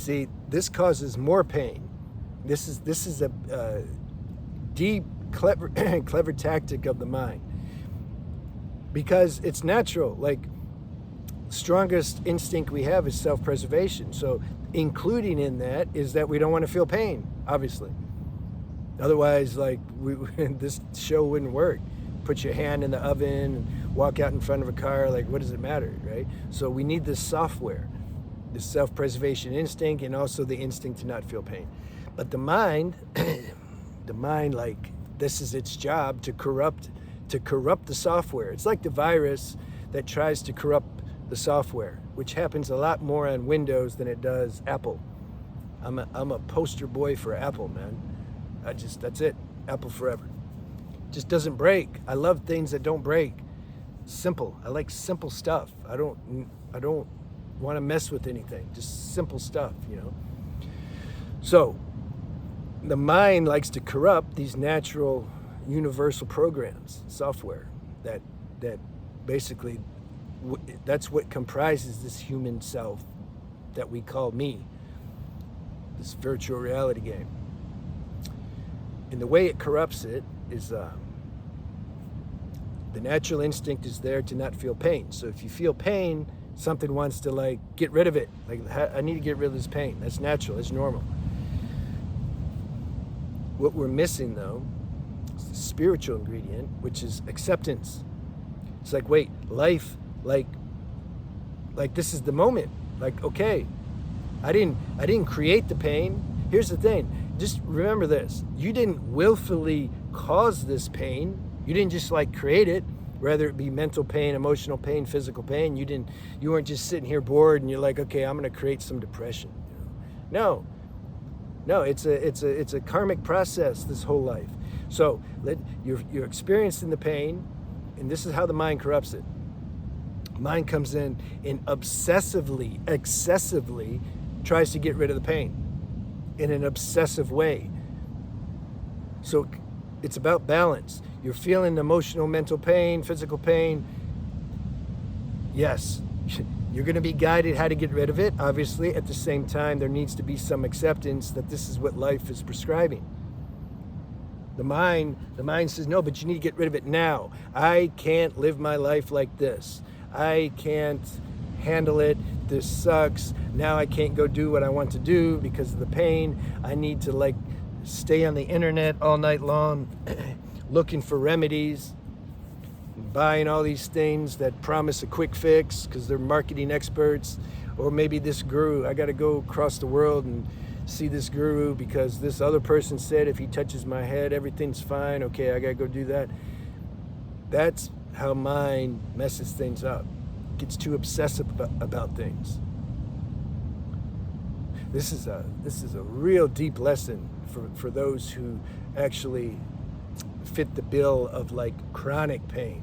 See, this causes more pain. This is a deep, clever, clever tactic of the mind, because it's natural. Like, strongest instinct we have is self-preservation. So including in that is that we don't want to feel pain, obviously. Otherwise, like, this show wouldn't work. Put your hand in the oven and walk out in front of a car, like, what does it matter, right? So we need this software, this self-preservation instinct, and also the instinct to not feel pain. But the mind, like, this is its job to corrupt the software. It's like the virus that tries to corrupt the software, which happens a lot more on Windows than it does Apple. I'm a poster boy for Apple, man. That's it. Apple forever. Just doesn't break. I love things that don't break. Simple. I like simple stuff. I don't want to mess with anything. Just simple stuff, you know. So the mind likes to corrupt these natural universal programs, software, that basically, that's what comprises this human self that we call me, this virtual reality game. And the way it corrupts it is the natural instinct is there to not feel pain. So if you feel pain, something wants to, like, get rid of it. Like, I need to get rid of this pain. That's natural. It's normal. What we're missing, though, is the spiritual ingredient, which is acceptance. It's like, wait, life, like this is the moment. Like, okay, I didn't create the pain. Here's the thing. Just remember this. You didn't willfully cause this pain. You didn't just, like, create it, whether it be mental pain, emotional pain, physical pain. You weren't just sitting here bored and you're like, okay, I'm going to create some depression. No, it's a karmic process, this whole life. So you're experiencing the pain, and this is how the mind corrupts it. Mind comes in and excessively tries to get rid of the pain in an obsessive way. So it's about balance. You're feeling emotional, mental pain, physical pain. Yes, you're going to be guided how to get rid of it. Obviously, at the same time, there needs to be some acceptance that this is what life is prescribing. The mind says, no, but you need to get rid of it now. I can't live my life like this. I can't handle it. This sucks. Now I can't go do what I want to do because of the pain. I need to, like, stay on the internet all night long looking for remedies, buying all these things that promise a quick fix because they're marketing experts. Or maybe this guru, I got to go across the world and see this guru because this other person said if he touches my head, everything's fine. Okay, I got to go do that. That's how mind messes things up. Gets too obsessive about things. This is a real deep lesson for those who actually fit the bill of, like, chronic pain.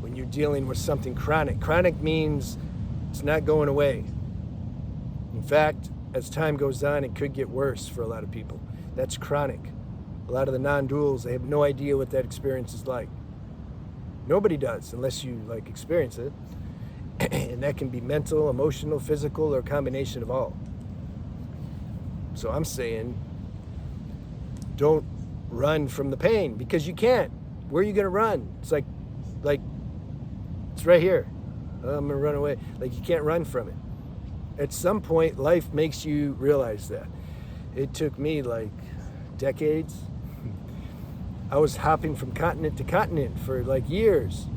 When you're dealing with something chronic. Chronic means it's not going away. In fact, as time goes on, it could get worse for a lot of people. That's chronic. A lot of the non-duals, they have no idea what that experience is like. Nobody does unless you, like, experience it. And that can be mental, emotional, physical, or a combination of all. So I'm saying, don't run from the pain, because you can't. Where are you going to run? It's like it's right here. I'm going to run away. Like, you can't run from it. At some point, life makes you realize that. It took me, like, decades. I was hopping from continent to continent for, like, years.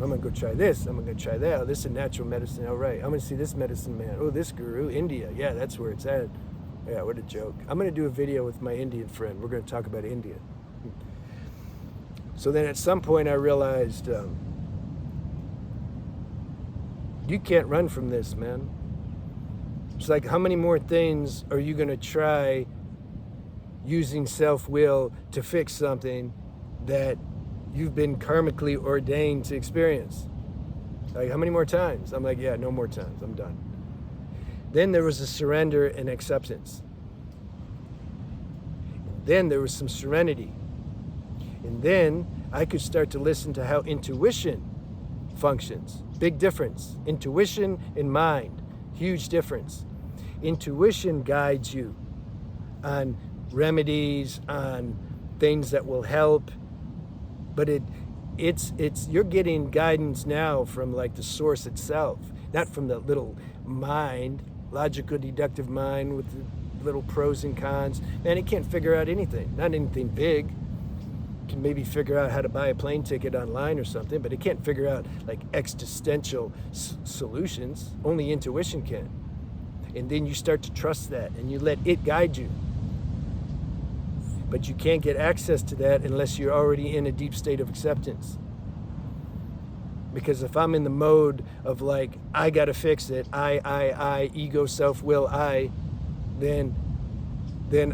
I'm going to go try this. I'm going to go try that. Oh, this is natural medicine. All right. I'm going to see this medicine man. Oh, this guru, India. Yeah, that's where it's at. Yeah, what a joke. I'm going to do a video with my Indian friend. We're going to talk about India. So then at some point I realized, you can't run from this, man. It's like, how many more things are you going to try using self-will to fix something that you've been karmically ordained to experience? Like, how many more times? I'm like, yeah, no more times. I'm done. Then there was a surrender and acceptance. Then there was some serenity. And then I could start to listen to how intuition functions. Big difference. Intuition and mind. Huge difference. Intuition guides you on remedies, on things that will help, but it's you're getting guidance now from like the source itself, not from the little mind, logical deductive mind with the little pros and cons. Man, it can't figure out anything, not anything big. It can maybe figure out how to buy a plane ticket online or something, but it can't figure out like existential solutions. Only intuition can. And then you start to trust that and you let it guide you. But you can't get access to that unless you're already in a deep state of acceptance. Because if I'm in the mode of like, I gotta fix it, I, ego, self-will, then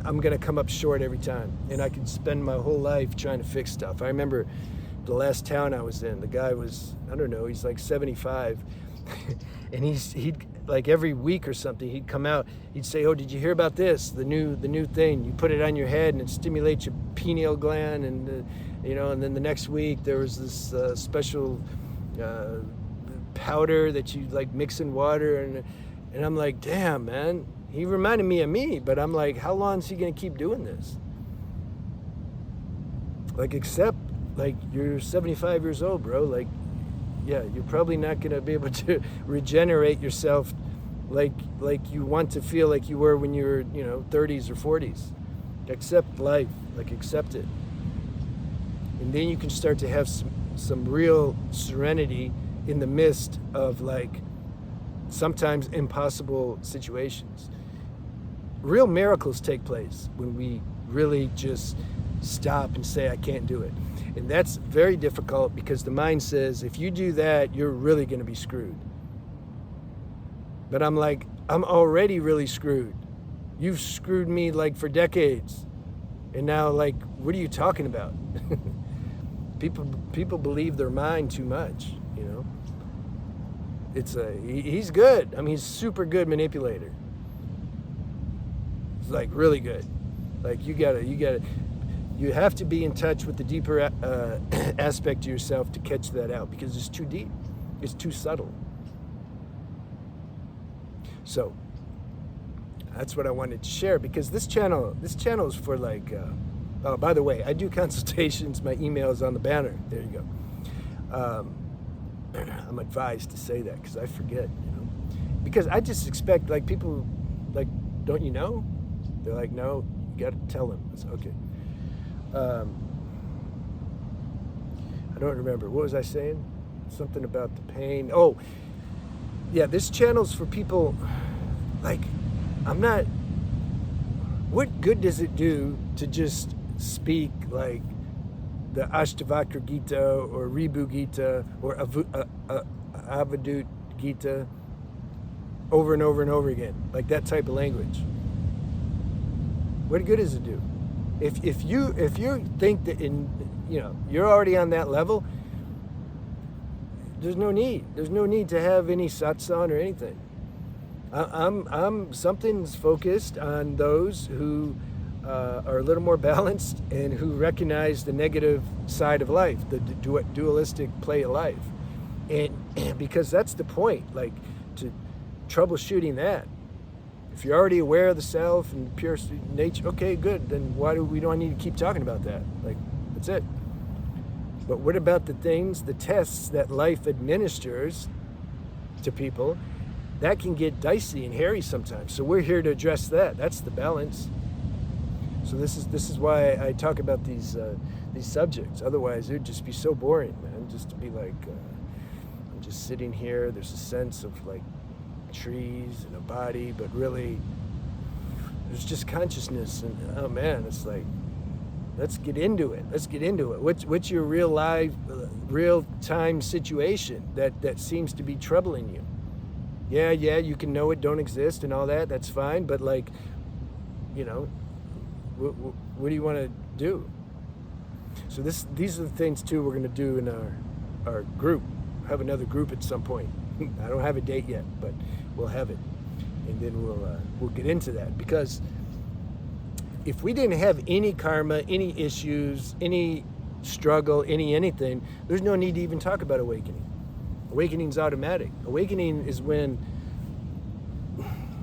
I'm gonna come up short every time. And I can spend my whole life trying to fix stuff. I remember the last town I was in, the guy was, I don't know, he's like 75. And he'd like every week or something, he'd come out, he'd say, oh, did you hear about this? The new thing, you put it on your head and it stimulates your pineal gland, and and then the next week there was this special powder that you like mix in water, and I'm like, damn, man, he reminded me of me, but I'm like, how long is he gonna keep doing this? Like, except like you're 75 years old, bro, like, yeah, you're probably not going to be able to regenerate yourself like you want to feel like you were when you were, 30s or 40s. Accept life, like accept it. And then you can start to have some real serenity in the midst of like sometimes impossible situations. Real miracles take place when we really just stop and say, I can't do it. And that's very difficult because the mind says, if you do that, you're really going to be screwed. But I'm like, I'm already really screwed. You've screwed me like for decades. And now, like, what are you talking about? People believe their mind too much, he's good. I mean, he's super good manipulator. He's like really good. Like you have to be in touch with the deeper aspect of yourself to catch that out, because it's too deep. It's too subtle. So that's what I wanted to share, because this channel is for like, oh, by the way, I do consultations. My email is on the banner. There you go. I'm advised to say that because I forget, because I just expect like people like, don't you know? They're like, no, you got to tell them. It's okay. I don't remember. What was I saying? Something about the pain. Oh, yeah, this channel's for people, like, what good does it do to just speak like the Ashtavakra Gita or Ribu Gita or Avadut Gita over and over and over again, like that type of language? What good does it do? If you think that you're already on that level, there's no need. There's no need to have any satsang or anything. Something's focused on those who are a little more balanced and who recognize the negative side of life, the dualistic play of life, and because that's the point, like to troubleshooting that. If you're already aware of the self and pure nature, okay, good. Then why do we don't need to keep talking about that? Like, that's it. But what about the things, the tests that life administers to people? That can get dicey and hairy sometimes. So we're here to address that. That's the balance. So this is why I talk about these subjects. Otherwise, it would just be so boring, man. Just to be like, I'm just sitting here. There's a sense of like trees and a body, but really there's just consciousness, and oh man, it's like, let's get into it. What's your real life, real time situation that seems to be troubling you? Yeah, you can know it don't exist and all that, that's fine, but like, what do you want to do? So these are the things too we're going to do in our group. Have another group at some point. I don't have a date yet, but we'll have it, and then we'll get into that, because if we didn't have any karma, any issues, any struggle, anything, there's no need to even talk about awakening. Awakening's automatic. Awakening is when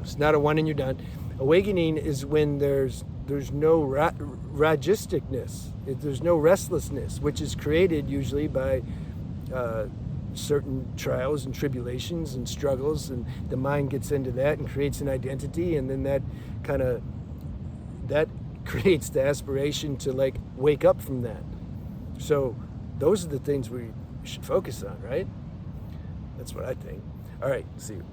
It's not a one and you're done. Awakening is when there's no ragisticness. There's no restlessness, which is created usually by certain trials and tribulations and struggles, and the mind gets into that and creates an identity, and then that creates the aspiration to like wake up from that. So those are the things we should focus on, right? That's what I think. All right, see you.